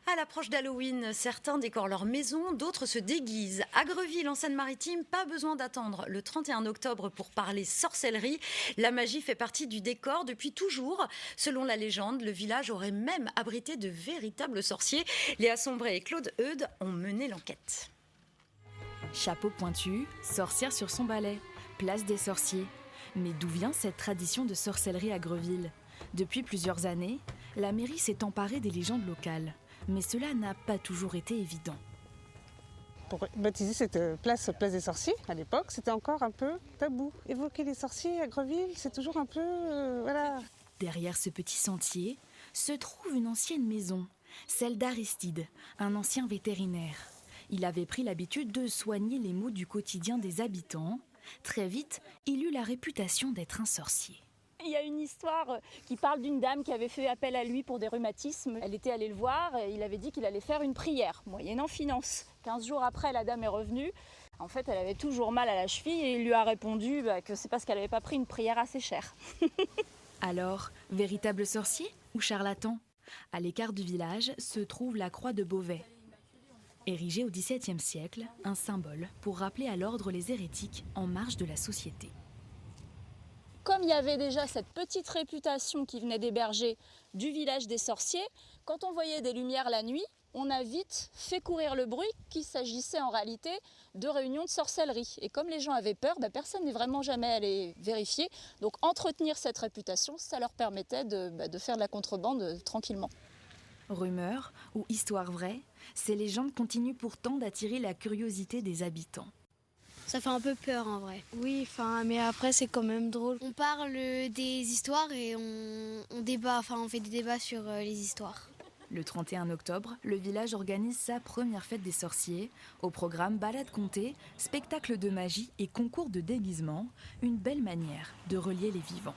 À l'approche d'Halloween, certains décorent leur maison, d'autres se déguisent. À Greville, en Seine-Maritime, pas besoin d'attendre le 31 octobre pour parler sorcellerie. La magie fait partie du décor depuis toujours. Selon la légende, le village aurait même abrité de véritables sorciers. Léa Sombré et Claude Eudes ont mené l'enquête. Chapeau pointu, sorcière sur son balai, place des sorciers. Mais d'où vient cette tradition de sorcellerie à Greville ? Depuis plusieurs années, la mairie s'est emparée des légendes locales. Mais cela n'a pas toujours été évident. Pour baptiser cette place des sorciers, à l'époque, c'était encore un peu tabou. Évoquer les sorciers à Greville, c'est toujours un peu... voilà. Derrière ce petit sentier se trouve une ancienne maison, celle d'Aristide, un ancien vétérinaire. Il avait pris l'habitude de soigner les maux du quotidien des habitants. Très vite, il eut la réputation d'être un sorcier. Il y a une histoire qui parle d'une dame qui avait fait appel à lui pour des rhumatismes. Elle était allée le voir et il avait dit qu'il allait faire une prière, moyennant finance. 15 jours après, la dame est revenue. En fait, elle avait toujours mal à la cheville et il lui a répondu que c'est parce qu'elle n'avait pas pris une prière assez chère. Alors, véritable sorcier ou charlatan ? À l'écart du village se trouve la croix de Beauvais. Érigée au XVIIe siècle, un symbole pour rappeler à l'ordre les hérétiques en marge de la société. Comme il y avait déjà cette petite réputation qui venait d'héberger du village des sorciers, quand on voyait des lumières la nuit, on a vite fait courir le bruit qu'il s'agissait en réalité de réunions de sorcellerie. Et comme les gens avaient peur, personne n'est vraiment jamais allé vérifier. Donc entretenir cette réputation, ça leur permettait de faire de la contrebande tranquillement. Rumeur ou histoire vraie, ces légendes continuent pourtant d'attirer la curiosité des habitants. Ça fait un peu peur en vrai. Oui, mais après c'est quand même drôle. On parle des histoires et on débat, on fait des débats sur les histoires. Le 31 octobre, le village organise sa première fête des sorciers. Au programme balade comptée, spectacle de magie et concours de déguisement, une belle manière de relier les vivants.